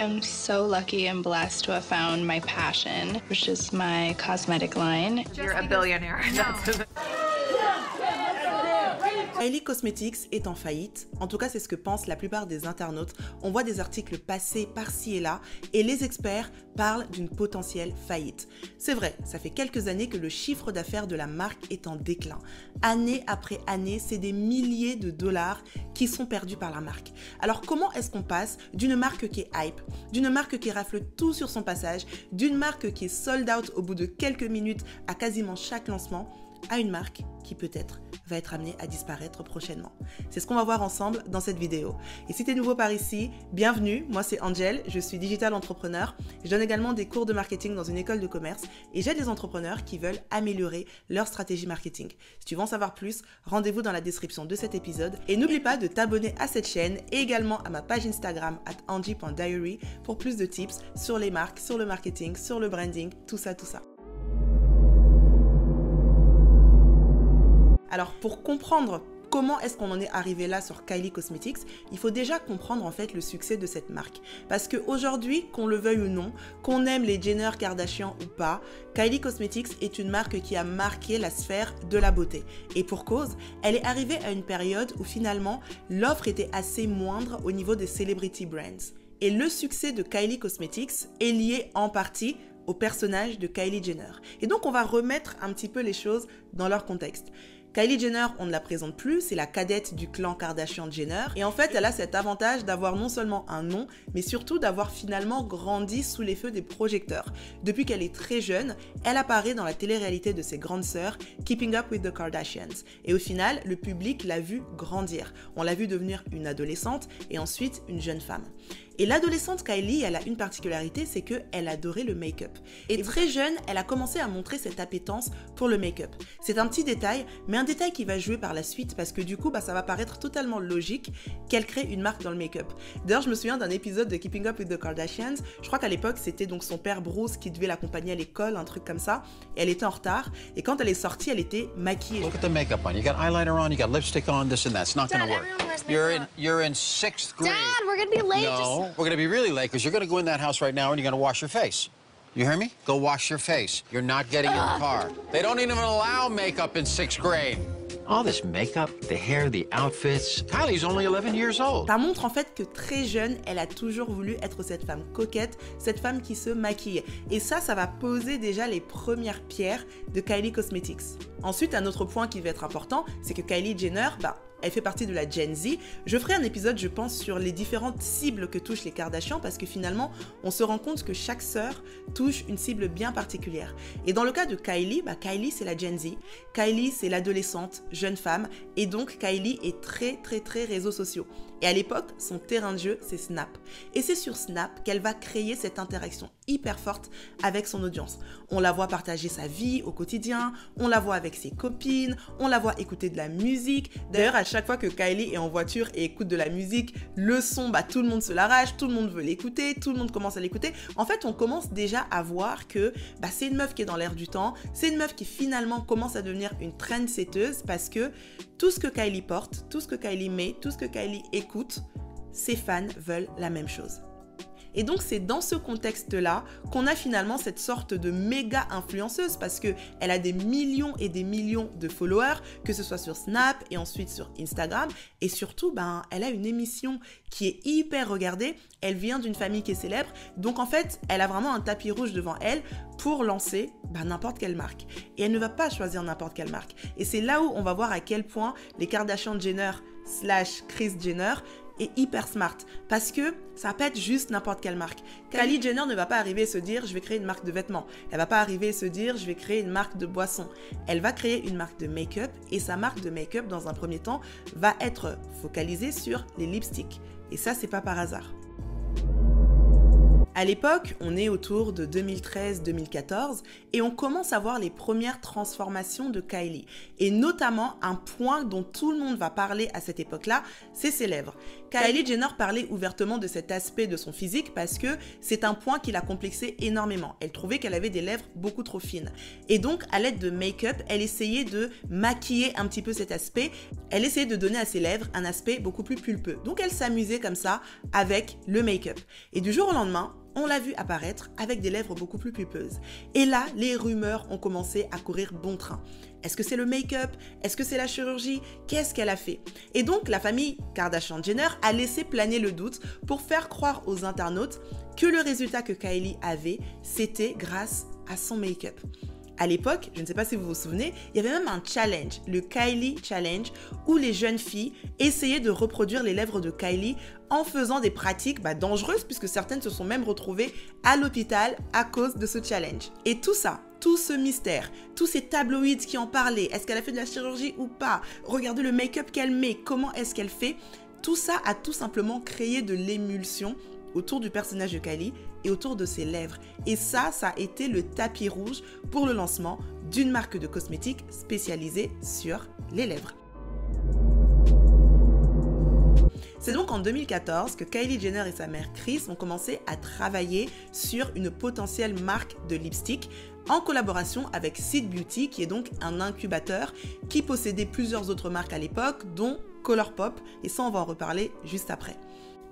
am so lucky and blessed to have found my passion, which is my cosmetic line. You're a billionaire. Kylie Cosmetics est en faillite, en tout cas c'est ce que pensent la plupart des internautes. On voit des articles passer par-ci et là et les experts parlent d'une potentielle faillite. C'est vrai, ça fait quelques années que le chiffre d'affaires de la marque est en déclin. Année après année, c'est des milliers de dollars qui sont perdus par la marque. Alors comment est-ce qu'on passe d'une marque qui est hype, d'une marque qui rafle tout sur son passage, d'une marque qui est sold out au bout de quelques minutes à quasiment chaque lancement, à une marque qui peut-être va être amenée à disparaître prochainement. C'est ce qu'on va voir ensemble dans cette vidéo. Et si tu es nouveau par ici, bienvenue, moi c'est Angel, je suis digital entrepreneur. Je donne également des cours de marketing dans une école de commerce et j'aide des entrepreneurs qui veulent améliorer leur stratégie marketing. Si tu veux en savoir plus, rendez-vous dans la description de cet épisode et n'oublie pas de t'abonner à cette chaîne et également à ma page Instagram @angie.diary pour plus de tips sur les marques, sur le marketing, sur le branding, tout ça. Alors pour comprendre comment est-ce qu'on en est arrivé là sur Kylie Cosmetics, il faut déjà comprendre en fait le succès de cette marque. Parce qu'aujourd'hui, qu'on le veuille ou non, qu'on aime les Jenner, Kardashian ou pas, Kylie Cosmetics est une marque qui a marqué la sphère de la beauté. Et pour cause, elle est arrivée à une période où finalement l'offre était assez moindre au niveau des celebrity brands. Et le succès de Kylie Cosmetics est lié en partie au personnage de Kylie Jenner. Et donc on va remettre un petit peu les choses dans leur contexte. Kylie Jenner, on ne la présente plus, c'est la cadette du clan Kardashian-Jenner. Et en fait, elle a cet avantage d'avoir non seulement un nom, mais surtout d'avoir finalement grandi sous les feux des projecteurs. Depuis qu'elle est très jeune, elle apparaît dans la télé-réalité de ses grandes sœurs, Keeping Up with the Kardashians. Et au final, le public l'a vue grandir. On l'a vue devenir une adolescente et ensuite une jeune femme. Et l'adolescente Kylie, elle a une particularité, c'est qu'elle adorait le make-up. Et très jeune, elle a commencé à montrer cette appétence pour le make-up. C'est un petit détail, mais un détail qui va jouer par la suite parce que du coup, ça va paraître totalement logique qu'elle crée une marque dans le make-up. D'ailleurs, je me souviens d'un épisode de Keeping Up with the Kardashians. Je crois qu'à l'époque, c'était donc son père Bruce qui devait l'accompagner à l'école, un truc comme ça. Et elle était en retard. Et quand elle est sortie, elle était maquillée. Look at the makeup on. You got eyeliner on, you got lipstick on, this and that. It's not going to work. You're in 6th grade. Dad, we're gonna be late. No, we're going to be really late because you're going to go in that house right now and you're going to wash your face. You hear me? Go wash your face. You're not getting in the car. They don't even allow makeup in 6th grade. All this makeup, the hair, the outfits. Kylie's only 11 years old. Ça montre en fait que très jeune, elle a toujours voulu être cette femme coquette, cette femme qui se maquille. Et ça va poser déjà les premières pierres de Kylie Cosmetics. Ensuite, un autre point qui va être important, c'est que Kylie Jenner, elle fait partie de la Gen Z. Je ferai un épisode, je pense, sur les différentes cibles que touchent les Kardashians parce que finalement, on se rend compte que chaque sœur touche une cible bien particulière. Et dans le cas de Kylie, Kylie, c'est la Gen Z. Kylie, c'est l'adolescente, jeune femme. Et donc, Kylie est très réseaux sociaux. Et à l'époque, son terrain de jeu, c'est Snap. Et c'est sur Snap qu'elle va créer cette interaction hyper forte avec son audience. On la voit partager sa vie au quotidien, on la voit avec ses copines, on la voit écouter de la musique. D'ailleurs, à chaque fois que Kylie est en voiture et écoute de la musique, le son, tout le monde se l'arrache, tout le monde veut l'écouter, tout le monde commence à l'écouter. En fait, on commence déjà à voir que c'est une meuf qui est dans l'air du temps, c'est une meuf qui finalement commence à devenir une trendsetteuse parce que tout ce que Kylie porte, tout ce que Kylie met, tout ce que Kylie écoute, ses fans veulent la même chose. Et donc c'est dans ce contexte-là qu'on a finalement cette sorte de méga influenceuse parce qu'elle a des millions et des millions de followers, que ce soit sur Snap et ensuite sur Instagram. Et surtout, elle a une émission qui est hyper regardée. Elle vient d'une famille qui est célèbre. Donc en fait, elle a vraiment un tapis rouge devant elle pour lancer n'importe quelle marque. Et elle ne va pas choisir n'importe quelle marque. Et c'est là où on va voir à quel point les Kardashian-Jenner / Kris Jenner est hyper smart parce que ça va pas être juste n'importe quelle marque. Kylie Jenner ne va pas arriver et se dire je vais créer une marque de vêtements. Elle va pas arriver et se dire je vais créer une marque de boissons. Elle va créer une marque de make-up et sa marque de make-up dans un premier temps va être focalisée sur les lipsticks. Et ça, c'est pas par hasard. À l'époque, on est autour de 2013-2014 et on commence à voir les premières transformations de Kylie. Et notamment, un point dont tout le monde va parler à cette époque-là, c'est ses lèvres. Kylie Jenner parlait ouvertement de cet aspect de son physique parce que c'est un point qui la complexait énormément. Elle trouvait qu'elle avait des lèvres beaucoup trop fines. Et donc, à l'aide de make-up, elle essayait de maquiller un petit peu cet aspect. Elle essayait de donner à ses lèvres un aspect beaucoup plus pulpeux. Donc, elle s'amusait comme ça avec le make-up. Et du jour au lendemain, on l'a vu apparaître avec des lèvres beaucoup plus pulpeuses. Et là, les rumeurs ont commencé à courir bon train. Est-ce que c'est le make-up? Est-ce que c'est la chirurgie? Qu'est-ce qu'elle a fait? Et donc, la famille Kardashian-Jenner a laissé planer le doute pour faire croire aux internautes que le résultat que Kylie avait, c'était grâce à son make-up. À l'époque, je ne sais pas si vous vous souvenez, il y avait même un challenge, le Kylie Challenge, où les jeunes filles essayaient de reproduire les lèvres de Kylie en faisant des pratiques dangereuses, puisque certaines se sont même retrouvées à l'hôpital à cause de ce challenge. Et tout ça, tout ce mystère, tous ces tabloïds qui en parlaient, est-ce qu'elle a fait de la chirurgie ou pas? Regardez le make-up qu'elle met, comment est-ce qu'elle fait? Tout ça a tout simplement créé de l'émulsion autour du personnage de Kylie et autour de ses lèvres. Et ça a été le tapis rouge pour le lancement d'une marque de cosmétiques spécialisée sur les lèvres. C'est donc en 2014 que Kylie Jenner et sa mère Kris ont commencé à travailler sur une potentielle marque de lipstick en collaboration avec Seed Beauty, qui est donc un incubateur qui possédait plusieurs autres marques à l'époque, dont Colourpop, et ça on va en reparler juste après.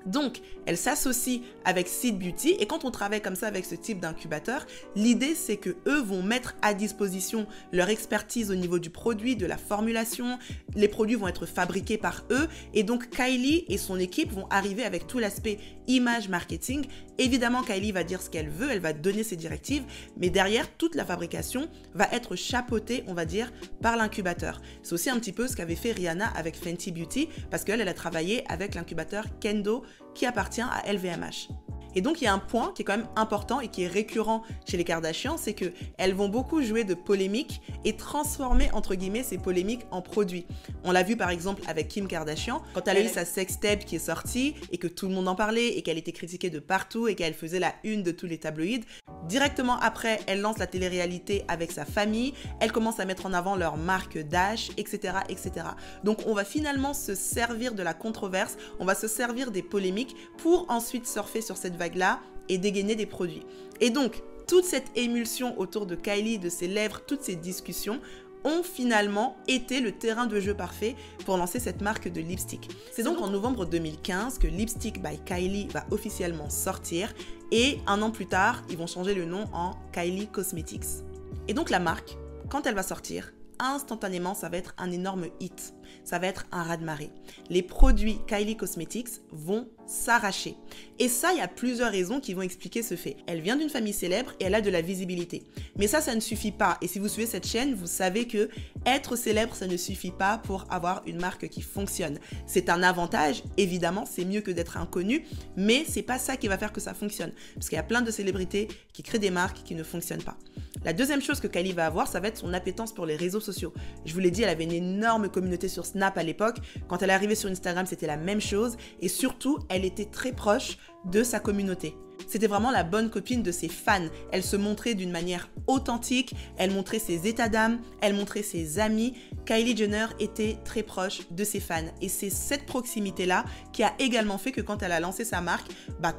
Donc, elle s'associe avec Seed Beauty et quand on travaille comme ça avec ce type d'incubateur, l'idée c'est que eux vont mettre à disposition leur expertise au niveau du produit, de la formulation, les produits vont être fabriqués par eux et donc Kylie et son équipe vont arriver avec tout l'aspect image marketing. Évidemment, Kylie va dire ce qu'elle veut, elle va donner ses directives, mais derrière, toute la fabrication va être chapeautée, on va dire, par l'incubateur. C'est aussi un petit peu ce qu'avait fait Rihanna avec Fenty Beauty parce qu'elle a travaillé avec l'incubateur Kendo qui appartient à LVMH. Et donc, il y a un point qui est quand même important et qui est récurrent chez les Kardashians, c'est qu'elles vont beaucoup jouer de polémiques et transformer, entre guillemets, ces polémiques en produits. On l'a vu par exemple avec Kim Kardashian, quand elle a eu sa sextape qui est sortie et que tout le monde en parlait et qu'elle était critiquée de partout et qu'elle faisait la une de tous les tabloïds. Directement après, elle lance la télé-réalité avec sa famille, elle commence à mettre en avant leur marque Dash, etc., etc. Donc, on va finalement se servir de la controverse, on va se servir des polémiques pour ensuite surfer sur cette vague-là et dégainer des produits. Et donc, toute cette émulsion autour de Kylie, de ses lèvres, toutes ces discussions ont finalement été le terrain de jeu parfait pour lancer cette marque de lipstick. C'est donc en novembre 2015 que Lipstick by Kylie va officiellement sortir et un an plus tard, ils vont changer le nom en Kylie Cosmetics. Et donc la marque, quand elle va sortir, instantanément, ça va être un énorme hit. Ça va être un raz-de-marée. Les produits Kylie Cosmetics vont s'arracher. Et ça, il y a plusieurs raisons qui vont expliquer ce fait. Elle vient d'une famille célèbre et elle a de la visibilité. Mais ça ne suffit pas. Et si vous suivez cette chaîne, vous savez que être célèbre, ça ne suffit pas pour avoir une marque qui fonctionne. C'est un avantage, évidemment, c'est mieux que d'être inconnu, mais c'est pas ça qui va faire que ça fonctionne. Parce qu'il y a plein de célébrités qui créent des marques qui ne fonctionnent pas. La deuxième chose que Kylie va avoir, ça va être son appétence pour les réseaux sociaux. Je vous l'ai dit, elle avait une énorme communauté sur Snap à l'époque. Quand elle est arrivée sur Instagram, c'était la même chose. Et surtout, elle était très proche de sa communauté. C'était vraiment la bonne copine de ses fans. Elle se montrait d'une manière authentique, elle montrait ses états d'âme, elle montrait ses amis. Kylie Jenner était très proche de ses fans. Et c'est cette proximité-là qui a également fait que quand elle a lancé sa marque,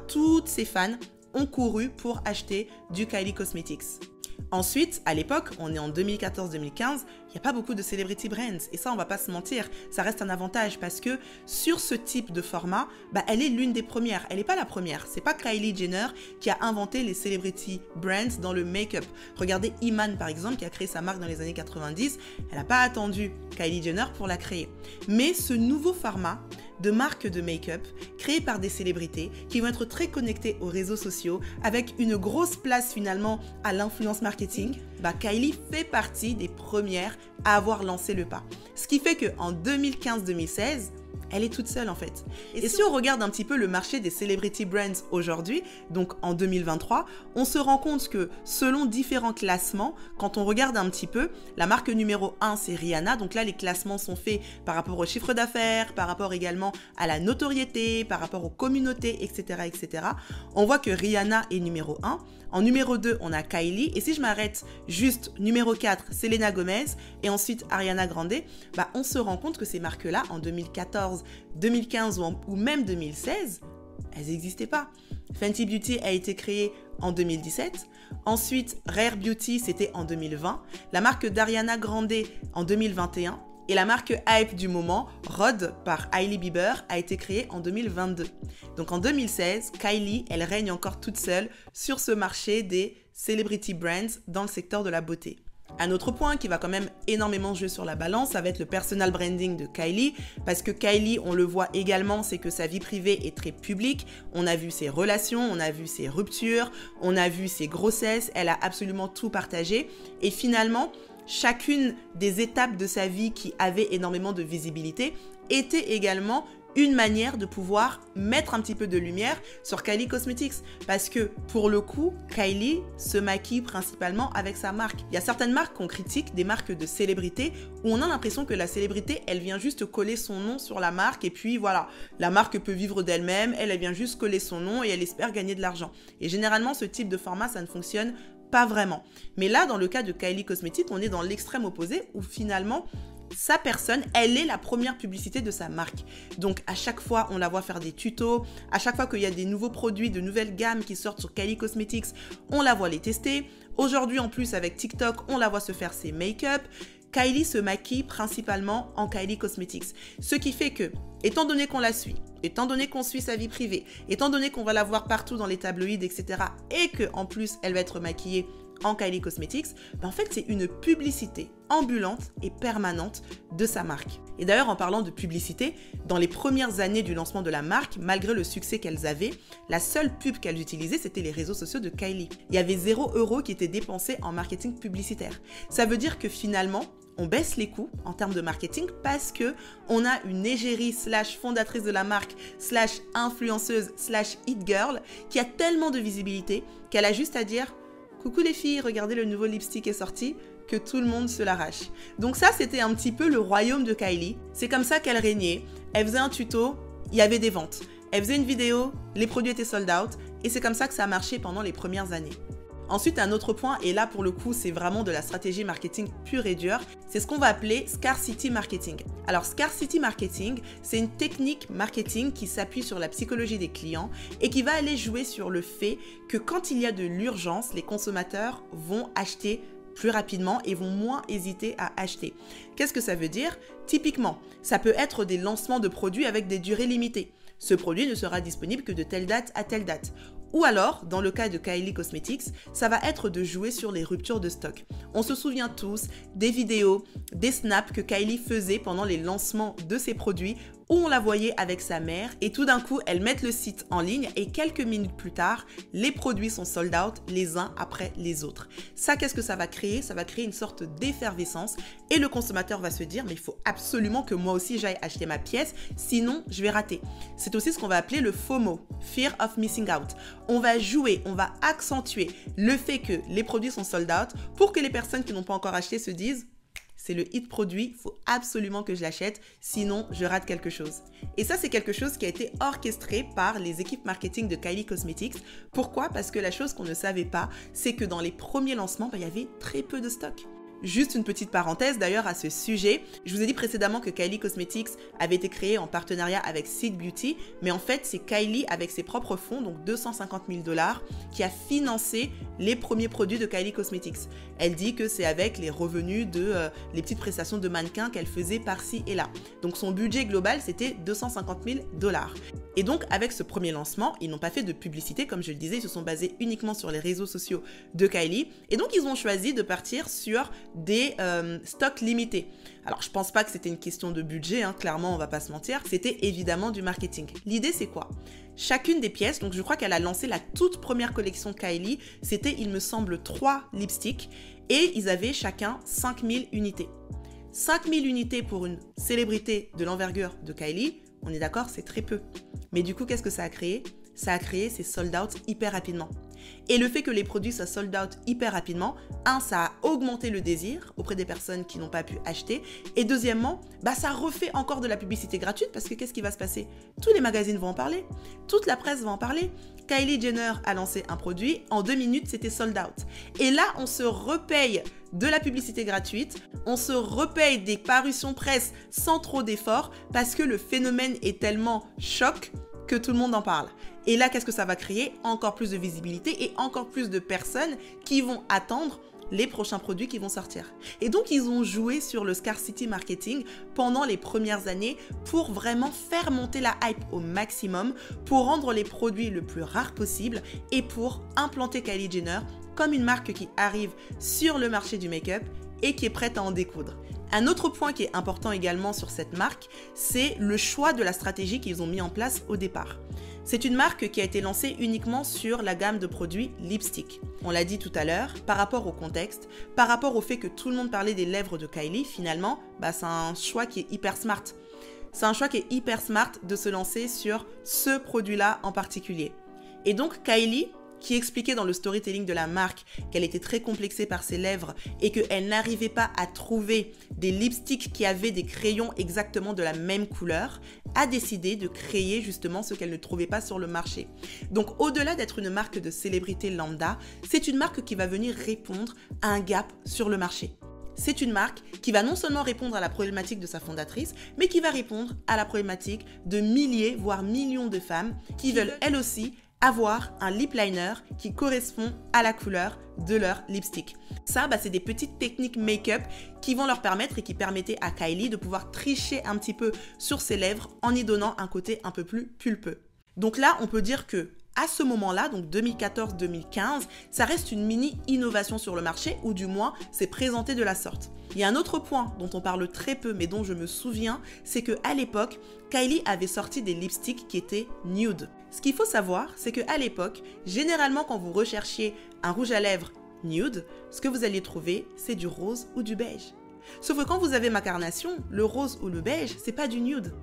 toutes ses fans ont couru pour acheter du Kylie Cosmetics. Ensuite, à l'époque, on est en 2014-2015, il n'y a pas beaucoup de celebrity brands. Et ça, on va pas se mentir, ça reste un avantage parce que sur ce type de format, elle est l'une des premières. Elle n'est pas la première. C'est pas Kylie Jenner qui a inventé les celebrity brands dans le make-up. Regardez Iman, par exemple, qui a créé sa marque dans les années 90. Elle n'a pas attendu Kylie Jenner pour la créer. Mais ce nouveau format de marque de make-up créé par des célébrités qui vont être très connectées aux réseaux sociaux avec une grosse place finalement à l'influence marketing, Kylie fait partie des premières à avoir lancé le pas. Ce qui fait qu'en 2015-2016, elle est toute seule en fait. Et si on regarde un petit peu le marché des celebrity brands aujourd'hui, donc en 2023, on se rend compte que selon différents classements, quand on regarde un petit peu, la marque numéro 1 c'est Rihanna, donc là les classements sont faits par rapport au chiffre d'affaires, par rapport également à la notoriété, par rapport aux communautés, etc. etc. On voit que Rihanna est numéro 1. En numéro 2, on a Kylie. Et si je m'arrête juste numéro 4, Selena Gomez et ensuite Ariana Grande, bah, on se rend compte que ces marques-là, en 2014, 2015 ou même 2016, elles n'existaient pas. Fenty Beauty a été créée en 2017. Ensuite, Rare Beauty, c'était en 2020. La marque d'Ariana Grande en 2021. Et la marque hype du moment, Rhod par Hailey Bieber, a été créée en 2022. Donc en 2016, Kylie, elle règne encore toute seule sur ce marché des celebrity brands dans le secteur de la beauté. Un autre point qui va quand même énormément jouer sur la balance, ça va être le personal branding de Kylie, parce que Kylie, on le voit également, c'est que sa vie privée est très publique. On a vu ses relations, on a vu ses ruptures, on a vu ses grossesses, elle a absolument tout partagé. Et finalement, chacune des étapes de sa vie qui avait énormément de visibilité était également une manière de pouvoir mettre un petit peu de lumière sur Kylie Cosmetics. Parce que pour le coup, Kylie se maquille principalement avec sa marque. Il y a certaines marques qu'on critique, des marques de célébrité, où on a l'impression que la célébrité, elle vient juste coller son nom sur la marque et puis voilà, la marque peut vivre d'elle-même, elle vient juste coller son nom et elle espère gagner de l'argent. Et généralement, ce type de format, ça ne fonctionne pas vraiment. Mais là, dans le cas de Kylie Cosmetics, on est dans l'extrême opposé où finalement, sa personne, elle est la première publicité de sa marque. Donc, à chaque fois, on la voit faire des tutos. À chaque fois qu'il y a des nouveaux produits, de nouvelles gammes qui sortent sur Kylie Cosmetics, on la voit les tester. Aujourd'hui, en plus, avec TikTok, on la voit se faire ses make-up. Kylie se maquille principalement en Kylie Cosmetics. Ce qui fait que, étant donné qu'on la suit, étant donné qu'on suit sa vie privée, étant donné qu'on va la voir partout dans les tabloïds, etc., et qu'en plus, elle va être maquillée en Kylie Cosmetics, ben en fait, c'est une publicité ambulante et permanente de sa marque. Et d'ailleurs, en parlant de publicité, dans les premières années du lancement de la marque, malgré le succès qu'elles avaient, la seule pub qu'elles utilisaient, c'était les réseaux sociaux de Kylie. Il y avait 0 € qui était dépensé en marketing publicitaire. Ça veut dire que finalement, on baisse les coûts en termes de marketing parce que on a une égérie / fondatrice de la marque / influenceuse / hit girl qui a tellement de visibilité qu'elle a juste à dire « Coucou les filles, regardez le nouveau lipstick est sorti », que tout le monde se l'arrache. Donc ça, c'était un petit peu le royaume de Kylie. C'est comme ça qu'elle régnait. Elle faisait un tuto, il y avait des ventes. Elle faisait une vidéo, les produits étaient sold out. Et c'est comme ça que ça a marché pendant les premières années. Ensuite, un autre point, et là pour le coup, c'est vraiment de la stratégie marketing pure et dure, c'est ce qu'on va appeler scarcity marketing. Alors, scarcity marketing, c'est une technique marketing qui s'appuie sur la psychologie des clients et qui va aller jouer sur le fait que quand il y a de l'urgence, les consommateurs vont acheter plus rapidement et vont moins hésiter à acheter. Qu'est-ce que ça veut dire? Typiquement, ça peut être des lancements de produits avec des durées limitées. Ce produit ne sera disponible que de telle date à telle date. Ou alors, dans le cas de Kylie Cosmetics, ça va être de jouer sur les ruptures de stock. On se souvient tous des vidéos, des snaps que Kylie faisait pendant les lancements de ses produits où on la voyait avec sa mère et tout d'un coup, elles mettent le site en ligne et quelques minutes plus tard, les produits sont sold out les uns après les autres. Ça, qu'est-ce que ça va créer? Ça va créer une sorte d'effervescence et le consommateur va se dire « mais il faut absolument que moi aussi j'aille acheter ma pièce, sinon je vais rater ». C'est aussi ce qu'on va appeler le FOMO, Fear of Missing Out. On va jouer, on va accentuer le fait que les produits sont sold out pour que les personnes qui n'ont pas encore acheté se disent c'est le hit produit, il faut absolument que je l'achète, sinon je rate quelque chose. Et ça, c'est quelque chose qui a été orchestré par les équipes marketing de Kylie Cosmetics. Pourquoi? Parce que la chose qu'on ne savait pas, c'est que dans les premiers lancements, il y avait très peu de stock. Juste une petite parenthèse d'ailleurs à ce sujet. Je vous ai dit précédemment que Kylie Cosmetics avait été créée en partenariat avec Seed Beauty, mais en fait c'est Kylie avec ses propres fonds, donc 250 000 $, qui a financé les premiers produits de Kylie Cosmetics. Elle dit que c'est avec les revenus de les petites prestations de mannequins qu'elle faisait par-ci et là. Donc son budget global c'était 250 000 $. Et donc avec ce premier lancement, ils n'ont pas fait de publicité comme je le disais, ils se sont basés uniquement sur les réseaux sociaux de Kylie. Et donc ils ont choisi de partir sur des stocks limités. Alors je pense pas que c'était une question de budget, hein, clairement on va pas se mentir, c'était évidemment du marketing. L'idée c'est quoi? Chacune des pièces, donc je crois qu'elle a lancé la toute première collection Kylie, c'était il me semble 3 lipsticks et ils avaient chacun 5000 unités. 5000 unités pour une célébrité de l'envergure de Kylie, On est d'accord, c'est très peu. Mais du coup, qu'est-ce que ça a créé? Ça a créé ces sold out hyper rapidement. Et le fait que les produits soient sold out hyper rapidement, ça a augmenté le désir auprès des personnes qui n'ont pas pu acheter. Et deuxièmement, ça refait encore de la publicité gratuite parce que qu'est-ce qui va se passer? Tous les magazines vont en parler, toute la presse va en parler. Kylie Jenner a lancé un produit, en 2 minutes, c'était sold out. Et là, on se repaye de la publicité gratuite, on se repaye des parutions presse sans trop d'efforts parce que le phénomène est tellement choc que tout le monde en parle. Et là, qu'est-ce que ça va créer? Encore plus de visibilité et encore plus de personnes qui vont attendre les prochains produits qui vont sortir. Et donc, ils ont joué sur le scarcity marketing pendant les premières années pour vraiment faire monter la hype au maximum, pour rendre les produits le plus rares possible et pour implanter Kylie Jenner comme une marque qui arrive sur le marché du make-up et qui est prête à en découdre. Un autre point qui est important également sur cette marque, c'est le choix de la stratégie qu'ils ont mis en place au départ. C'est une marque qui a été lancée uniquement sur la gamme de produits lipstick. On l'a dit tout à l'heure, par rapport au contexte, par rapport au fait que tout le monde parlait des lèvres de Kylie, finalement, c'est un choix qui est hyper smart. C'est un choix qui est hyper smart de se lancer sur ce produit-là en particulier. Et donc Kylie, qui expliquait dans le storytelling de la marque qu'elle était très complexée par ses lèvres et qu'elle n'arrivait pas à trouver des lipsticks qui avaient des crayons exactement de la même couleur, a décidé de créer justement ce qu'elle ne trouvait pas sur le marché. Donc au-delà d'être une marque de célébrité lambda, c'est une marque qui va venir répondre à un gap sur le marché. C'est une marque qui va non seulement répondre à la problématique de sa fondatrice, mais qui va répondre à la problématique de milliers, voire millions de femmes qui veulent elles aussi avoir un lip liner qui correspond à la couleur de leur lipstick. Ça, c'est des petites techniques make-up qui vont leur permettre et qui permettaient à Kylie de pouvoir tricher un petit peu sur ses lèvres en y donnant un côté un peu plus pulpeux. Donc là, on peut dire que à ce moment-là, donc 2014-2015, ça reste une mini-innovation sur le marché, ou du moins, c'est présenté de la sorte. Il y a un autre point dont on parle très peu, mais dont je me souviens, c'est qu'à l'époque, Kylie avait sorti des lipsticks qui étaient nude. Ce qu'il faut savoir, c'est qu'à l'époque, généralement quand vous recherchiez un rouge à lèvres nude, ce que vous alliez trouver, c'est du rose ou du beige. Sauf que quand vous avez ma carnation, le rose ou le beige, c'est pas du nude.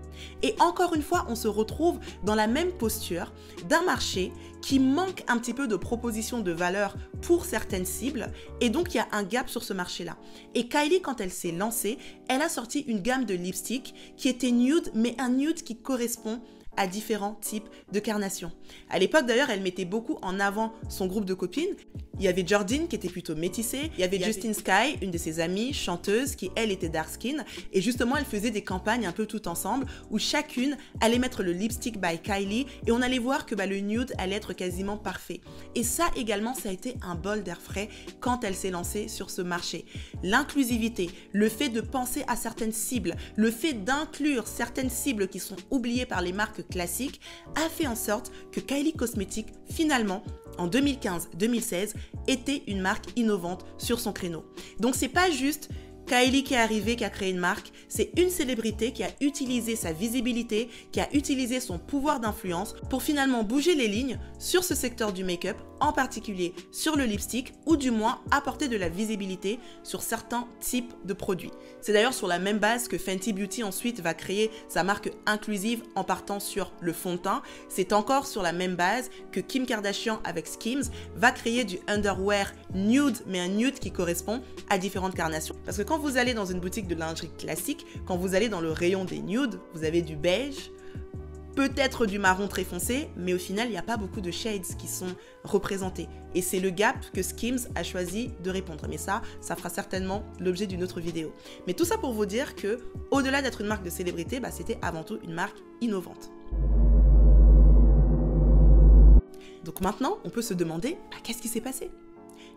Et encore une fois, on se retrouve dans la même posture d'un marché qui manque un petit peu de propositions de valeur pour certaines cibles, et donc il y a un gap sur ce marché-là. Et Kylie, quand elle s'est lancée, elle a sorti une gamme de lipstick qui était nude, mais un nude qui correspond à différents types de carnations. À l'époque d'ailleurs, elle mettait beaucoup en avant son groupe de copines. Il y avait Jordyn qui était plutôt métissée, il y avait Justine Skye, une de ses amies chanteuse qui elle était dark skin, et justement elle faisait des campagnes un peu toutes ensemble où chacune allait mettre le lipstick by Kylie et on allait voir que le nude allait être quasiment parfait. Et ça également, ça a été un bol d'air frais quand elle s'est lancée sur ce marché. L'inclusivité, le fait de penser à certaines cibles, le fait d'inclure certaines cibles qui sont oubliées par les marques classiques a fait en sorte que Kylie Cosmetics finalement en 2015-2016 était une marque innovante sur son créneau. Donc c'est pas juste Kylie qui est arrivée, qui a créé une marque, c'est une célébrité qui a utilisé sa visibilité, qui a utilisé son pouvoir d'influence pour finalement bouger les lignes sur ce secteur du make-up, en particulier sur le lipstick, ou du moins apporter de la visibilité sur certains types de produits. C'est d'ailleurs sur la même base que Fenty Beauty ensuite va créer sa marque inclusive en partant sur le fond de teint. C'est encore sur la même base que Kim Kardashian avec Skims va créer du underwear nude, mais un nude qui correspond à différentes carnations. Parce que quand vous allez dans une boutique de lingerie classique, quand vous allez dans le rayon des nudes, vous avez du beige, peut-être du marron très foncé, mais au final, il n'y a pas beaucoup de shades qui sont représentés. Et c'est le gap que Skims a choisi de répondre. Mais ça fera certainement l'objet d'une autre vidéo. Mais tout ça pour vous dire que, au-delà d'être une marque de célébrité, c'était avant tout une marque innovante. Donc maintenant, on peut se demander, qu'est-ce qui s'est passé ?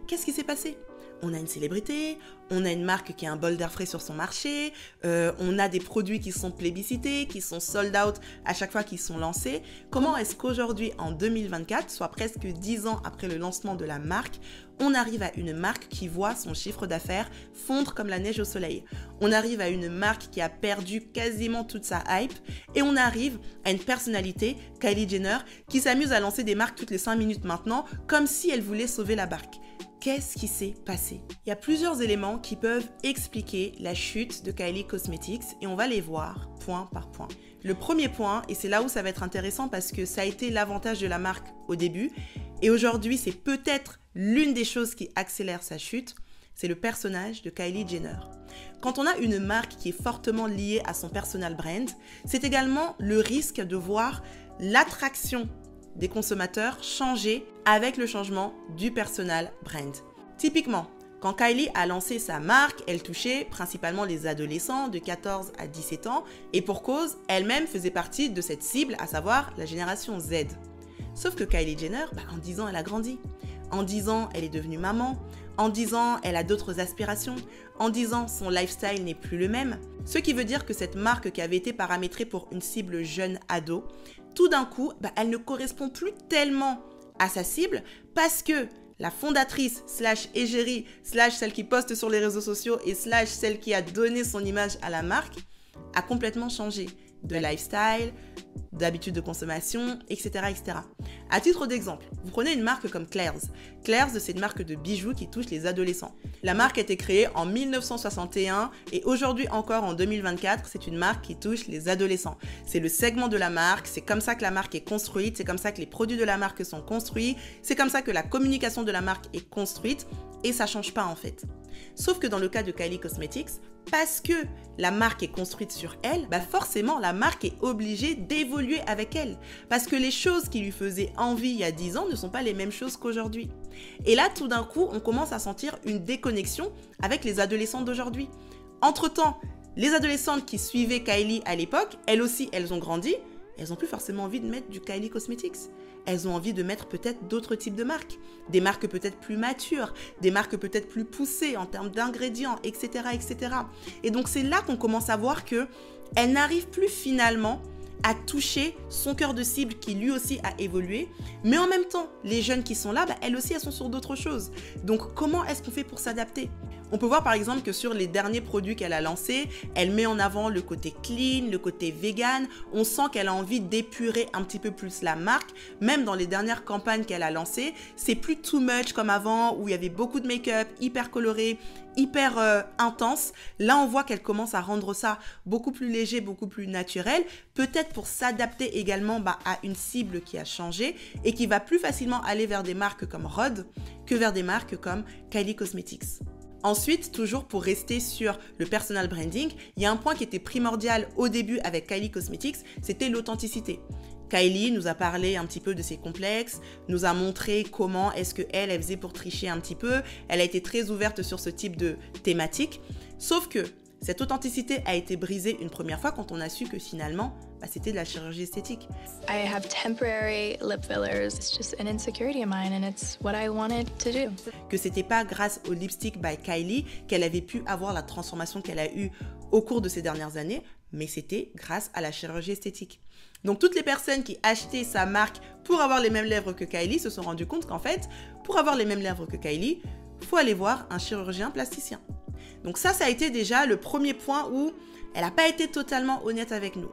Qu'est-ce qui s'est passé ? On a une célébrité, on a une marque qui a un bol d'air frais sur son marché, on a des produits qui sont plébiscités, qui sont sold out à chaque fois qu'ils sont lancés. Comment est-ce qu'aujourd'hui, en 2024, soit presque 10 ans après le lancement de la marque, on arrive à une marque qui voit son chiffre d'affaires fondre comme la neige au soleil? On arrive à une marque qui a perdu quasiment toute sa hype et on arrive à une personnalité, Kylie Jenner, qui s'amuse à lancer des marques toutes les 5 minutes maintenant, comme si elle voulait sauver la barque. qu'est-ce qui s'est passé? Il y a plusieurs éléments qui peuvent expliquer la chute de Kylie Cosmetics et on va les voir point par point. Le premier point, et c'est là où ça va être intéressant parce que ça a été l'avantage de la marque au début et aujourd'hui c'est peut-être l'une des choses qui accélère sa chute, c'est le personnage de Kylie Jenner. Quand on a une marque qui est fortement liée à son personal brand, c'est également le risque de voir l'attraction des consommateurs changer avec le changement du personal brand. Typiquement, quand Kylie a lancé sa marque, elle touchait principalement les adolescents de 14 à 17 ans et pour cause, elle-même faisait partie de cette cible, à savoir la génération Z. Sauf que Kylie Jenner, en 10 ans, elle a grandi. En 10 ans, elle est devenue maman. En 10 ans, elle a d'autres aspirations. En 10 ans, son lifestyle n'est plus le même. Ce qui veut dire que cette marque qui avait été paramétrée pour une cible jeune ado, tout d'un coup, elle ne correspond plus tellement à sa cible parce que la fondatrice / égérie / celle qui poste sur les réseaux sociaux et / celle qui a donné son image à la marque a complètement changé de lifestyle, d'habitude de consommation, etc., etc. À titre d'exemple, vous prenez une marque comme Claire's. Claire's, c'est une marque de bijoux qui touche les adolescents. La marque a été créée en 1961 et aujourd'hui encore en 2024, c'est une marque qui touche les adolescents. C'est le segment de la marque, c'est comme ça que la marque est construite, c'est comme ça que les produits de la marque sont construits, c'est comme ça que la communication de la marque est construite et ça change pas en fait. Sauf que dans le cas de Kylie Cosmetics, parce que la marque est construite sur elle, forcément la marque est obligée d'évoluer avec elle. Parce que les choses qui lui faisaient envie il y a 10 ans ne sont pas les mêmes choses qu'aujourd'hui. Et là, tout d'un coup, on commence à sentir une déconnexion avec les adolescents d'aujourd'hui. Entre-temps, les adolescentes qui suivaient Kylie à l'époque, elles aussi, elles ont grandi. Elles n'ont plus forcément envie de mettre du Kylie Cosmetics. Elles ont envie de mettre peut-être d'autres types de marques. Des marques peut-être plus matures, des marques peut-être plus poussées en termes d'ingrédients, etc., etc. Et donc, c'est là qu'on commence à voir qu'elles n'arrivent plus finalement à toucher son cœur de cible qui lui aussi a évolué. Mais en même temps, les jeunes qui sont là, elles aussi, elles sont sur d'autres choses. Donc, comment est-ce qu'on fait pour s'adapter ? On peut voir par exemple que sur les derniers produits qu'elle a lancés, elle met en avant le côté clean, le côté vegan. On sent qu'elle a envie d'épurer un petit peu plus la marque. Même dans les dernières campagnes qu'elle a lancées, c'est plus too much comme avant où il y avait beaucoup de make-up, hyper coloré, hyper intense. Là, on voit qu'elle commence à rendre ça beaucoup plus léger, beaucoup plus naturel. Peut-être pour s'adapter également à une cible qui a changé et qui va plus facilement aller vers des marques comme Rhode que vers des marques comme Kylie Cosmetics. Ensuite, toujours pour rester sur le personal branding, il y a un point qui était primordial au début avec Kylie Cosmetics, c'était l'authenticité. Kylie nous a parlé un petit peu de ses complexes, nous a montré comment est-ce qu'elle faisait pour tricher un petit peu. Elle a été très ouverte sur ce type de thématique. Sauf que cette authenticité a été brisée une première fois quand on a su que finalement, c'était de la chirurgie esthétique. I have temporary lip fillers. It's just an insecurity of mine and it's what I wanted to do. Que c'était pas grâce au Lipstick by Kylie qu'elle avait pu avoir la transformation qu'elle a eue au cours de ces dernières années, mais c'était grâce à la chirurgie esthétique. Donc toutes les personnes qui achetaient sa marque pour avoir les mêmes lèvres que Kylie se sont rendues compte qu'en fait, pour avoir les mêmes lèvres que Kylie, il faut aller voir un chirurgien plasticien. Donc ça a été déjà le premier point où elle n'a pas été totalement honnête avec nous.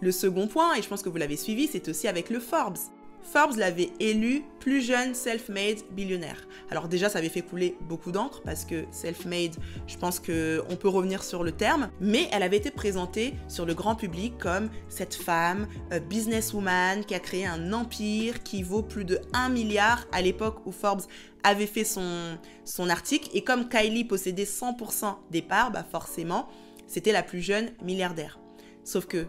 Le second point, et je pense que vous l'avez suivi, c'est aussi avec le Forbes. Forbes l'avait élue plus jeune self-made billionnaire. Alors déjà, ça avait fait couler beaucoup d'encre parce que self-made, je pense qu'on peut revenir sur le terme, mais elle avait été présentée sur le grand public comme cette femme, businesswoman, qui a créé un empire qui vaut plus de 1 milliard à l'époque où Forbes avait fait son article. Et comme Kylie possédait 100% des parts, forcément, c'était la plus jeune milliardaire. Sauf que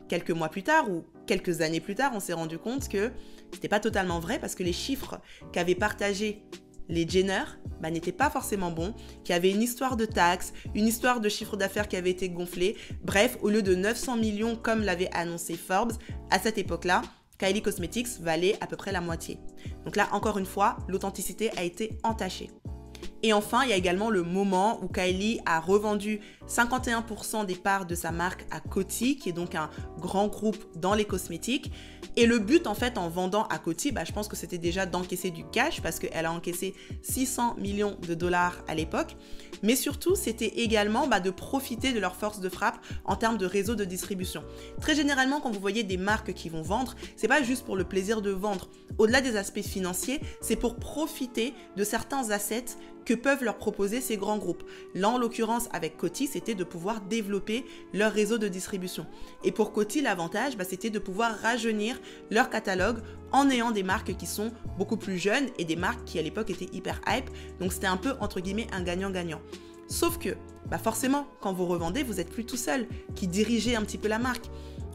quelques mois plus tard ou quelques années plus tard, on s'est rendu compte que c'était pas totalement vrai parce que les chiffres qu'avaient partagés les Jenner n'étaient pas forcément bons, qu'il y avait une histoire de taxes, une histoire de chiffre d'affaires qui avait été gonflé. Bref, au lieu de 900 millions comme l'avait annoncé Forbes, à cette époque-là, Kylie Cosmetics valait à peu près la moitié. Donc là, encore une fois, l'authenticité a été entachée. Et enfin, il y a également le moment où Kylie a revendu 51% des parts de sa marque à Coty, qui est donc un grand groupe dans les cosmétiques. Et le but, en fait, en vendant à Coty, je pense que c'était déjà d'encaisser du cash parce qu'elle a encaissé 600 millions de dollars à l'époque. Mais surtout, c'était également de profiter de leur force de frappe en termes de réseau de distribution. Très généralement, quand vous voyez des marques qui vont vendre, c'est pas juste pour le plaisir de vendre. Au-delà des aspects financiers, c'est pour profiter de certains assets que peuvent leur proposer ces grands groupes. Là, en l'occurrence, avec Coty, c'était de pouvoir développer leur réseau de distribution. Et pour Coty, l'avantage, c'était de pouvoir rajeunir leur catalogue en ayant des marques qui sont beaucoup plus jeunes et des marques qui, à l'époque, étaient hyper hype. Donc, c'était un peu, entre guillemets, un gagnant-gagnant. Sauf que, forcément, quand vous revendez, vous n'êtes plus tout seul qui dirigez un petit peu la marque.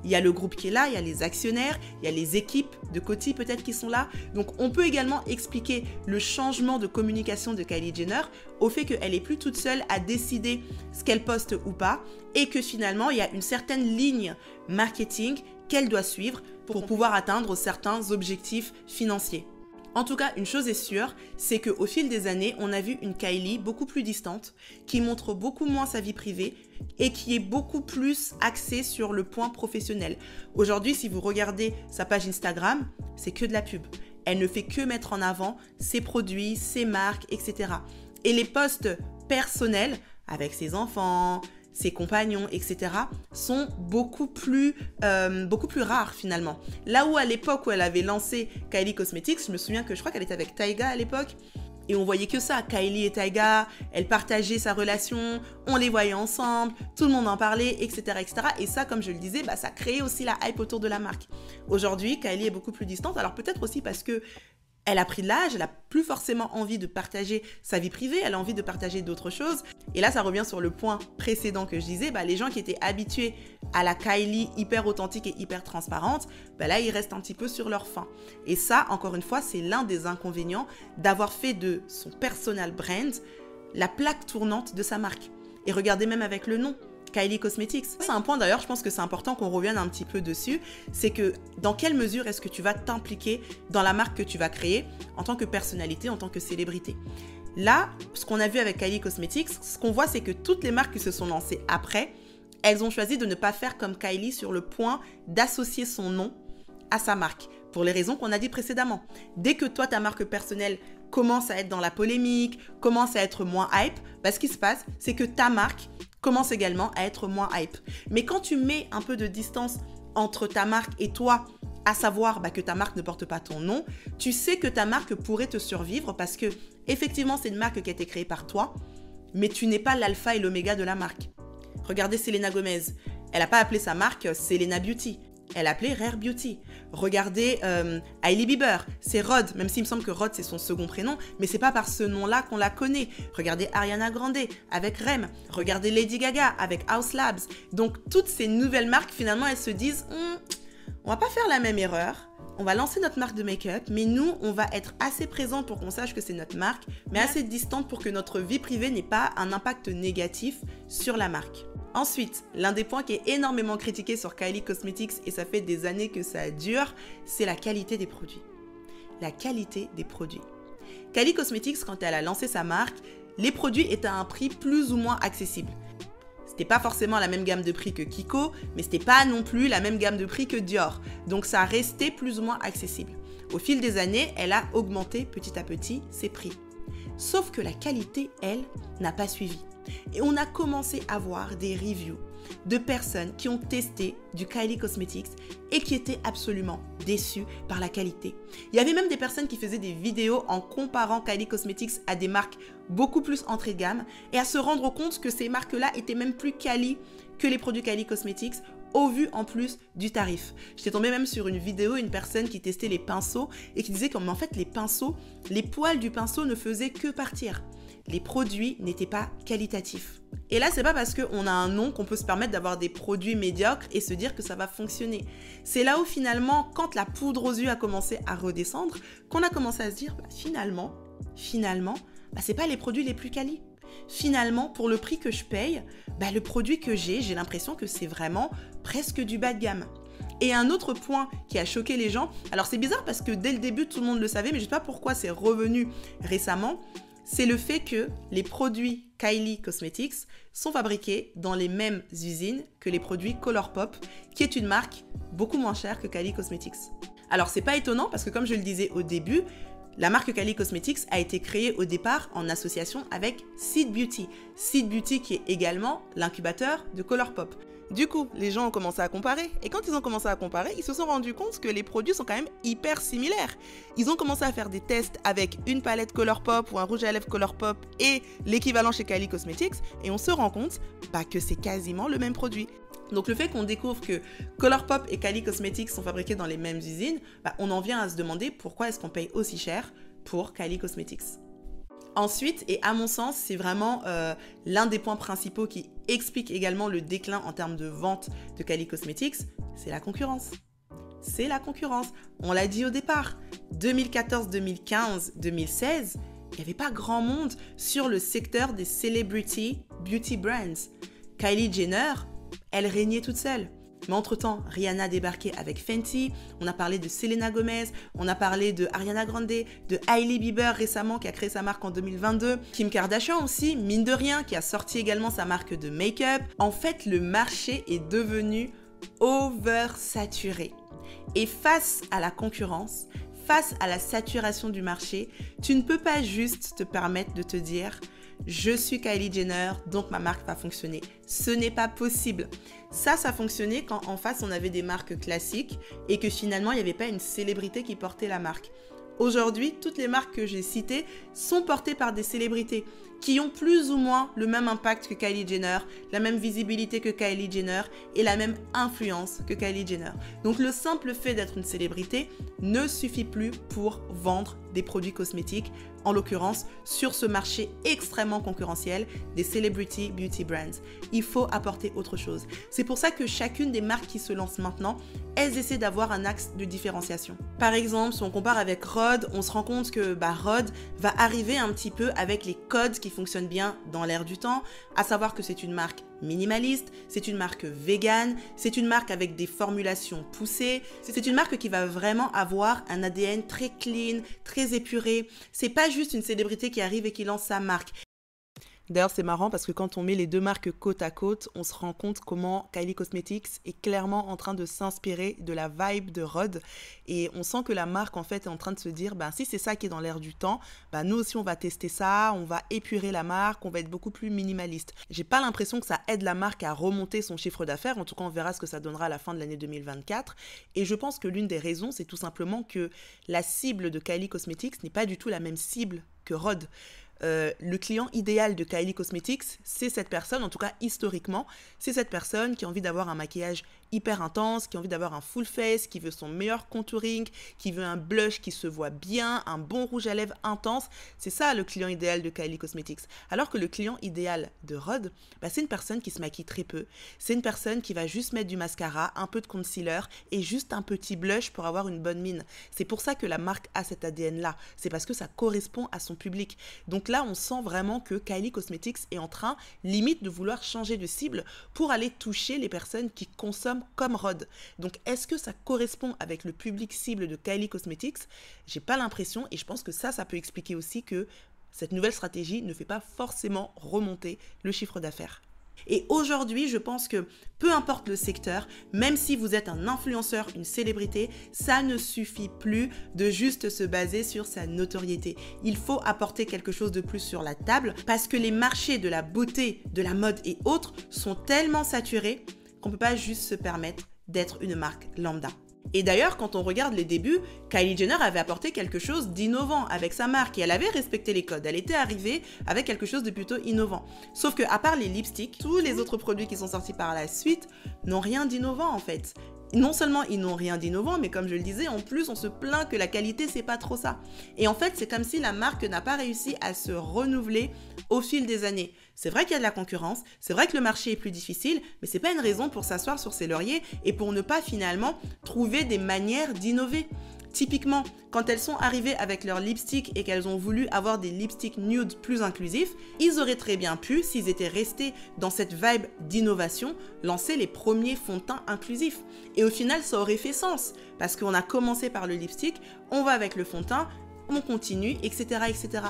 Il y a le groupe qui est là, il y a les actionnaires, il y a les équipes de Coty peut-être qui sont là. Donc on peut également expliquer le changement de communication de Kylie Jenner au fait qu'elle n'est plus toute seule à décider ce qu'elle poste ou pas et que finalement il y a une certaine ligne marketing qu'elle doit suivre pour pouvoir atteindre certains objectifs financiers. En tout cas, une chose est sûre, c'est qu'au fil des années, on a vu une Kylie beaucoup plus distante, qui montre beaucoup moins sa vie privée et qui est beaucoup plus axée sur le point professionnel. Aujourd'hui, si vous regardez sa page Instagram, c'est que de la pub. Elle ne fait que mettre en avant ses produits, ses marques, etc. Et les posts personnels, avec ses enfants, ses compagnons, etc., sont beaucoup plus rares finalement. Là où à l'époque où elle avait lancé Kylie Cosmetics, je me souviens que je crois qu'elle était avec Tyga à l'époque, et on voyait que ça, Kylie et Tyga, elles partageaient sa relation, on les voyait ensemble, tout le monde en parlait, etc., etc. Et ça, comme je le disais, ça créait aussi la hype autour de la marque. Aujourd'hui, Kylie est beaucoup plus distante, alors peut-être aussi parce que elle a pris de l'âge, elle n'a plus forcément envie de partager sa vie privée, elle a envie de partager d'autres choses. Et là, ça revient sur le point précédent que je disais, les gens qui étaient habitués à la Kylie hyper authentique et hyper transparente, là, ils restent un petit peu sur leur faim. Et ça, encore une fois, c'est l'un des inconvénients d'avoir fait de son personal brand la plaque tournante de sa marque. Et regardez même avec le nom. Kylie Cosmetics. C'est un point d'ailleurs, je pense que c'est important qu'on revienne un petit peu dessus, c'est que dans quelle mesure est-ce que tu vas t'impliquer dans la marque que tu vas créer en tant que personnalité, en tant que célébrité. Là, ce qu'on a vu avec Kylie Cosmetics, ce qu'on voit, c'est que toutes les marques qui se sont lancées après, elles ont choisi de ne pas faire comme Kylie sur le point d'associer son nom à sa marque, pour les raisons qu'on a dit précédemment. Dès que toi, ta marque personnelle commence à être dans la polémique, commence à être moins hype, ce qui se passe, c'est que ta marque commence également à être moins hype. Mais quand tu mets un peu de distance entre ta marque et toi, à savoir que ta marque ne porte pas ton nom, tu sais que ta marque pourrait te survivre parce que effectivement c'est une marque qui a été créée par toi, mais tu n'es pas l'alpha et l'oméga de la marque. Regardez Selena Gomez, elle n'a pas appelé sa marque Selena Beauty, elle a appelé Rare Beauty. Regardez Hailey Bieber, c'est Rod, même s'il me semble que Rod c'est son second prénom, mais c'est pas par ce nom-là qu'on la connaît. Regardez Ariana Grande avec Rem, regardez Lady Gaga avec House Labs. Donc toutes ces nouvelles marques, finalement, elles se disent on va pas faire la même erreur, on va lancer notre marque de make-up, mais nous, on va être assez présente pour qu'on sache que c'est notre marque, mais assez distante pour que notre vie privée n'ait pas un impact négatif sur la marque. Ensuite, l'un des points qui est énormément critiqué sur Kylie Cosmetics, et ça fait des années que ça dure, c'est la qualité des produits. La qualité des produits. Kylie Cosmetics, quand elle a lancé sa marque, les produits étaient à un prix plus ou moins accessible. C'était pas forcément la même gamme de prix que Kiko, mais c'était pas non plus la même gamme de prix que Dior. Donc ça restait plus ou moins accessible. Au fil des années, elle a augmenté petit à petit ses prix. Sauf que la qualité, elle, n'a pas suivi. Et on a commencé à voir des reviews de personnes qui ont testé du Kylie Cosmetics et qui étaient absolument déçues par la qualité. Il y avait même des personnes qui faisaient des vidéos en comparant Kylie Cosmetics à des marques beaucoup plus entrée de gamme et à se rendre compte que ces marques-là étaient même plus quali que les produits Kylie Cosmetics au vu en plus du tarif. J'étais tombée même sur une vidéo, une personne qui testait les pinceaux et qui disait qu'en fait les pinceaux, les poils du pinceau ne faisaient que partir. Les produits n'étaient pas qualitatifs. Et là, c'est pas parce qu'on a un nom qu'on peut se permettre d'avoir des produits médiocres et se dire que ça va fonctionner. C'est là où finalement, quand la poudre aux yeux a commencé à redescendre, qu'on a commencé à se dire, finalement, c'est pas les produits les plus quali. Finalement, pour le prix que je paye, le produit que j'ai l'impression que c'est vraiment presque du bas de gamme. Et un autre point qui a choqué les gens, alors c'est bizarre parce que dès le début, tout le monde le savait, mais je ne sais pas pourquoi c'est revenu récemment, c'est le fait que les produits Kylie Cosmetics sont fabriqués dans les mêmes usines que les produits Colourpop, qui est une marque beaucoup moins chère que Kylie Cosmetics. Alors c'est pas étonnant parce que comme je le disais au début, la marque Kylie Cosmetics a été créée au départ en association avec Seed Beauty. Seed Beauty qui est également l'incubateur de Colourpop. Du coup, les gens ont commencé à comparer. Et quand ils ont commencé à comparer, ils se sont rendus compte que les produits sont quand même hyper similaires. Ils ont commencé à faire des tests avec une palette Colourpop ou un rouge à lèvres Colourpop et l'équivalent chez Kylie Cosmetics. Et on se rend compte que c'est quasiment le même produit. Donc le fait qu'on découvre que Colourpop et Kylie Cosmetics sont fabriqués dans les mêmes usines, on en vient à se demander pourquoi est-ce qu'on paye aussi cher pour Kylie Cosmetics. Ensuite, et à mon sens, c'est vraiment l'un des points principaux qui explique également le déclin en termes de vente de Kylie Cosmetics, c'est la concurrence. C'est la concurrence. On l'a dit au départ, 2014, 2015, 2016, il n'y avait pas grand monde sur le secteur des celebrity beauty brands. Kylie Jenner, elle régnait toute seule. Mais entre-temps, Rihanna a débarqué avec Fenty, on a parlé de Selena Gomez, on a parlé de Ariana Grande, de Hailey Bieber récemment qui a créé sa marque en 2022, Kim Kardashian aussi, mine de rien, qui a sorti également sa marque de make-up. En fait, le marché est devenu oversaturé. Et face à la concurrence, face à la saturation du marché, tu ne peux pas juste te permettre de te dire « je suis Kylie Jenner, donc ma marque va fonctionner ». Ce n'est pas possible. Ça fonctionnait quand en face on avait des marques classiques et que finalement il n'y avait pas une célébrité qui portait la marque. Aujourd'hui, toutes les marques que j'ai citées sont portées par des célébrités qui ont plus ou moins le même impact que Kylie Jenner, la même visibilité que Kylie Jenner et la même influence que Kylie Jenner. Donc le simple fait d'être une célébrité ne suffit plus pour vendre des produits cosmétiques, en l'occurrence sur ce marché extrêmement concurrentiel des celebrity beauty brands. Il faut apporter autre chose. C'est pour ça que chacune des marques qui se lancent maintenant, elles essaient d'avoir un axe de différenciation. Par exemple, si on compare avec Rhode, on se rend compte que Rhode va arriver un petit peu avec les codes qui fonctionnent bien dans l'air du temps, à savoir que c'est une marque minimaliste, c'est une marque vegan, c'est une marque avec des formulations poussées, c'est une marque qui va vraiment avoir un ADN très clean, très épuré. C'est pas juste une célébrité qui arrive et qui lance sa marque. D'ailleurs, c'est marrant parce que quand on met les deux marques côte à côte, on se rend compte comment Kylie Cosmetics est clairement en train de s'inspirer de la vibe de Rhode. Et on sent que la marque, en fait, est en train de se dire, si c'est ça qui est dans l'air du temps, nous aussi, on va tester ça, on va épurer la marque, on va être beaucoup plus minimaliste. J'ai pas l'impression que ça aide la marque à remonter son chiffre d'affaires. En tout cas, on verra ce que ça donnera à la fin de l'année 2024. Et je pense que l'une des raisons, c'est tout simplement que la cible de Kylie Cosmetics n'est pas du tout la même cible que Rhode. Le client idéal de Kylie Cosmetics, c'est cette personne, en tout cas historiquement, c'est cette personne qui a envie d'avoir un maquillage hyper intense, qui a envie d'avoir un full face, qui veut son meilleur contouring, qui veut un blush qui se voit bien, un bon rouge à lèvres intense. C'est ça le client idéal de Kylie Cosmetics. Alors que le client idéal de Rhode, c'est une personne qui se maquille très peu. C'est une personne qui va juste mettre du mascara, un peu de concealer et juste un petit blush pour avoir une bonne mine. C'est pour ça que la marque a cet ADN-là. C'est parce que ça correspond à son public. Donc là, on sent vraiment que Kylie Cosmetics est en train, limite, de vouloir changer de cible pour aller toucher les personnes qui consomment comme Rhode. Donc, est-ce que ça correspond avec le public cible de Kylie Cosmetics? J'ai pas l'impression et je pense que ça peut expliquer aussi que cette nouvelle stratégie ne fait pas forcément remonter le chiffre d'affaires. Et aujourd'hui, je pense que peu importe le secteur, même si vous êtes un influenceur, une célébrité, ça ne suffit plus de juste se baser sur sa notoriété. Il faut apporter quelque chose de plus sur la table parce que les marchés de la beauté, de la mode et autres sont tellement saturés qu'on ne peut pas juste se permettre d'être une marque lambda. Et d'ailleurs, quand on regarde les débuts, Kylie Jenner avait apporté quelque chose d'innovant avec sa marque et elle avait respecté les codes. Elle était arrivée avec quelque chose de plutôt innovant. Sauf que, à part les lipsticks, tous les autres produits qui sont sortis par la suite n'ont rien d'innovant en fait. Non seulement ils n'ont rien d'innovant, mais comme je le disais, en plus on se plaint que la qualité c'est pas trop ça. Et en fait c'est comme si la marque n'a pas réussi à se renouveler au fil des années. C'est vrai qu'il y a de la concurrence, c'est vrai que le marché est plus difficile, mais c'est pas une raison pour s'asseoir sur ses lauriers et pour ne pas finalement trouver des manières d'innover. Typiquement, quand elles sont arrivées avec leurs lipsticks et qu'elles ont voulu avoir des lipsticks nude plus inclusifs, ils auraient très bien pu, s'ils étaient restés dans cette vibe d'innovation, lancer les premiers fonds de teint inclusifs. Et au final, ça aurait fait sens, parce qu'on a commencé par le lipstick, on va avec le fond de teint, on continue, etc., etc.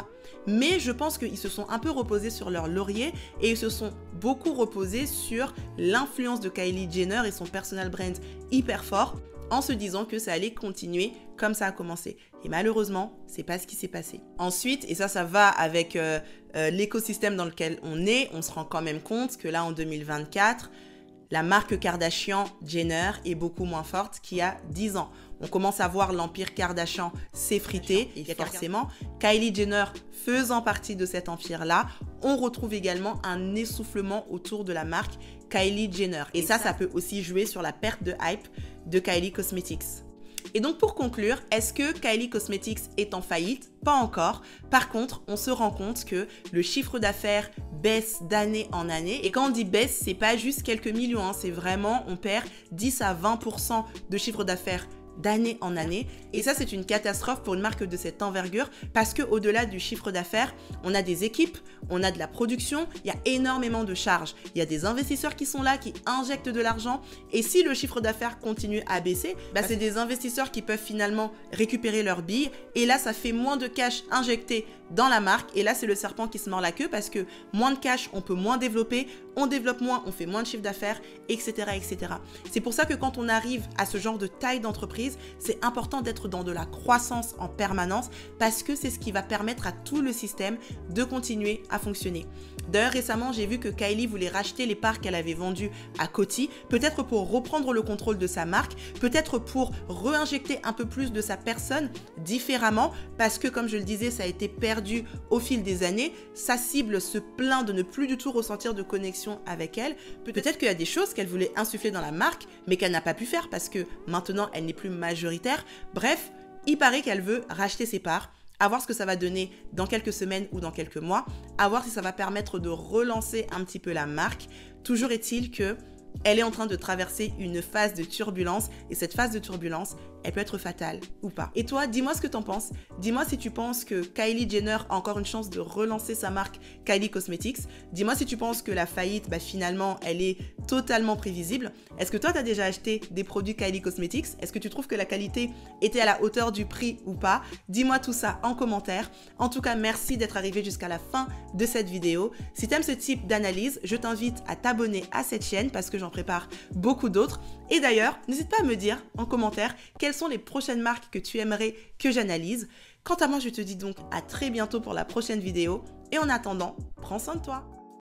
Mais je pense qu'ils se sont un peu reposés sur leur laurier et ils se sont beaucoup reposés sur l'influence de Kylie Jenner et son personal brand hyper fort en se disant que ça allait continuer comme ça a commencé. Et malheureusement, c'est pas ce qui s'est passé. Ensuite, et ça va avec l'écosystème dans lequel on se rend quand même compte que là, en 2024, la marque Kardashian-Jenner est beaucoup moins forte qu'il y a 10 ans. On commence à voir l'empire Kardashian s'effriter et forcément, Kylie Jenner faisant partie de cet empire-là, on retrouve également un essoufflement autour de la marque Kylie Jenner. Et ça peut aussi jouer sur la perte de hype de Kylie Cosmetics. Et donc pour conclure, est-ce que Kylie Cosmetics est en faillite? Pas encore. Par contre, on se rend compte que le chiffre d'affaires baisse d'année en année. Et quand on dit baisse, c'est pas juste quelques millions, hein, c'est vraiment, on perd 10 à 20% de chiffre d'affaires d'année en année. Et ça, c'est une catastrophe pour une marque de cette envergure parce qu'au-delà du chiffre d'affaires, on a des équipes, on a de la production, il y a énormément de charges. Il y a des investisseurs qui sont là, qui injectent de l'argent. Et si le chiffre d'affaires continue à baisser, c'est des investisseurs qui peuvent finalement récupérer leurs billes. Et là, ça fait moins de cash injecté dans la marque. Et là, c'est le serpent qui se mord la queue parce que moins de cash, on peut moins développer. On développe moins, on fait moins de chiffre d'affaires, etc., etc. C'est pour ça que quand on arrive à ce genre de taille d'entreprise, c'est important d'être dans de la croissance en permanence parce que c'est ce qui va permettre à tout le système de continuer à fonctionner. D'ailleurs, récemment, j'ai vu que Kylie voulait racheter les parts qu'elle avait vendues à Coty, peut-être pour reprendre le contrôle de sa marque, peut-être pour réinjecter un peu plus de sa personne différemment parce que, comme je le disais, ça a été perdu au fil des années. Sa cible se plaint de ne plus du tout ressentir de connexion avec elle. Peut-être qu'il y a des choses qu'elle voulait insuffler dans la marque, mais qu'elle n'a pas pu faire parce que maintenant, elle n'est plus majoritaire. Bref, il paraît qu'elle veut racheter ses parts, à voir ce que ça va donner dans quelques semaines ou dans quelques mois, à voir si ça va permettre de relancer un petit peu la marque. Toujours est-il que elle est en train de traverser une phase de turbulence et cette phase de turbulence, elle peut être fatale ou pas. Et toi, dis-moi ce que t'en penses. Dis-moi si tu penses que Kylie Jenner a encore une chance de relancer sa marque Kylie Cosmetics. Dis-moi si tu penses que la faillite, finalement, elle est totalement prévisible. Est-ce que toi, tu as déjà acheté des produits Kylie Cosmetics? Est-ce que tu trouves que la qualité était à la hauteur du prix ou pas? Dis-moi tout ça en commentaire. En tout cas, merci d'être arrivé jusqu'à la fin de cette vidéo. Si tu aimes ce type d'analyse, je t'invite à t'abonner à cette chaîne parce que j'en prépare beaucoup d'autres. Et d'ailleurs, n'hésite pas à me dire en commentaire quelles sont les prochaines marques que tu aimerais que j'analyse. Quant à moi, je te dis donc à très bientôt pour la prochaine vidéo. Et en attendant, prends soin de toi.